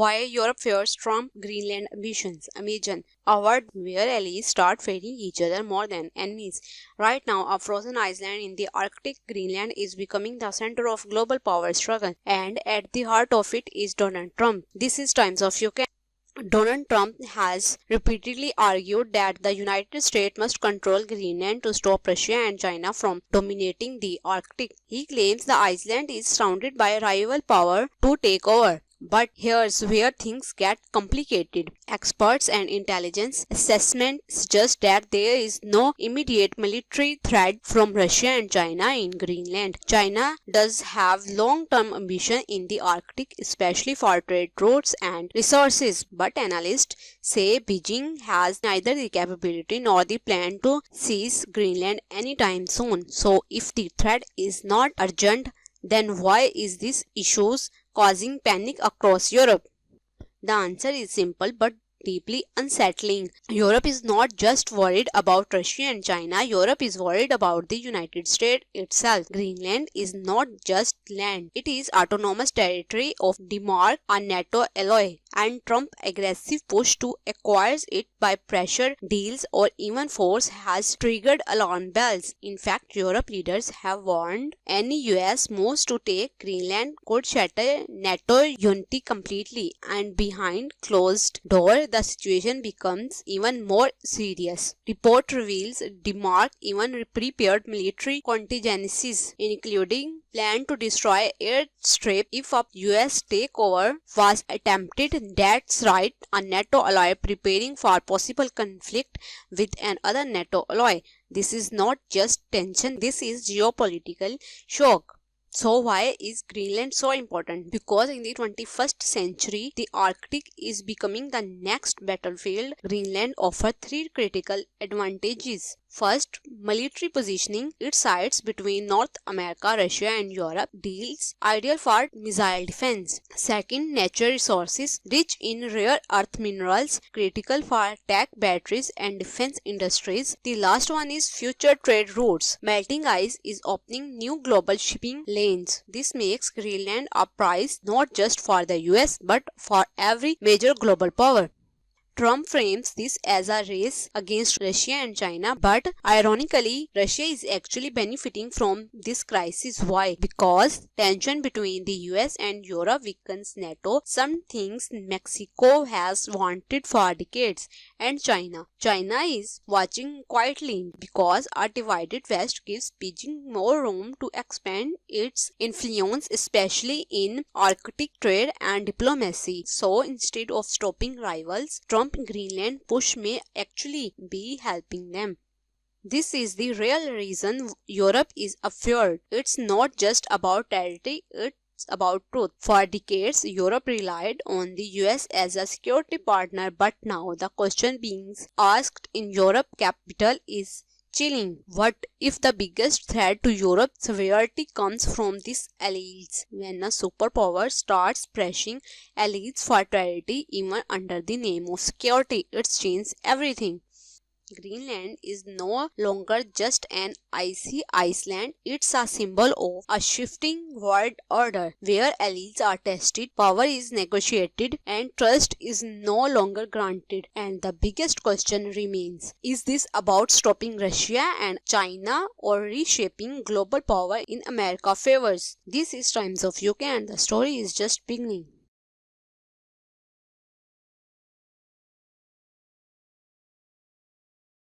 Why Europe fears Trump Greenland ambitions. Imagine a world where allies start fearing each other more than enemies. Right now, a frozen island in the Arctic, Greenland, is becoming the center of global power struggle, and at the heart of it is Donald Trump. This is Times of UK. Donald Trump has repeatedly argued that the United States must control Greenland to stop Russia and China from dominating the Arctic. He claims the island is surrounded by a rival power to take over. But here's where things get complicated. Experts and intelligence assessment suggest that there is no immediate military threat from Russia and China in Greenland. China does have long-term ambition in the Arctic, especially for trade routes and resources. But analysts say Beijing has neither the capability nor the plan to seize Greenland anytime soon. So if the threat is not urgent, then why is this issue causing panic across Europe? The answer is simple but deeply unsettling. Europe is not just worried about Russia and China, Europe is worried about the United States itself. Greenland is not just land, it is autonomous territory of Denmark, a NATO ally, and Trump's aggressive push to acquire it by pressure, deals, or even force has triggered alarm bells. In fact, Europe leaders have warned any US moves to take Greenland could shatter NATO unity completely, and behind closed doors the situation becomes even more serious. Report reveals Denmark even prepared military contingencies, including plan to destroy airstrip if a US takeover was attempted. That's right, a NATO ally preparing for possible conflict with another NATO ally. This is not just tension, this is geopolitical shock. So why is Greenland so important? Because in the 21st century, the Arctic is becoming the next battlefield. Greenland offers three critical advantages. First, military positioning. It sites between North America, Russia and Europe, deals ideal for missile defense. Second, natural resources rich in rare earth minerals, critical for tech, batteries and defense industries. The last one is future trade routes. Melting ice is opening new global shipping lanes. This makes Greenland a prize not just for the US but for every major global power. Trump frames this as a race against Russia and China, but ironically, Russia is actually benefiting from this crisis. Why? Because tension between the US and Europe weakens NATO, some things Mexico has wanted for decades, and China. China is watching quietly because a divided West gives Beijing more room to expand its influence, especially in Arctic trade and diplomacy. So instead of stopping rivals, Trump Greenland push may actually be helping them. This is the real reason Europe is afraid. It's not just about territory, it's about truth. For decades, Europe relied on the US as a security partner, but now the question being asked in Europe capital is chilling. What if the biggest threat to Europe's sovereignty comes from these allies? When a superpower starts pressing allies for territory even under the name of security, it changes everything. Greenland is no longer just an icy island, it's a symbol of a shifting world order where allies are tested, power is negotiated, and trust is no longer granted. And the biggest question remains, is this about stopping Russia and China or reshaping global power in America's favors? This is Times of UK and the story is just beginning.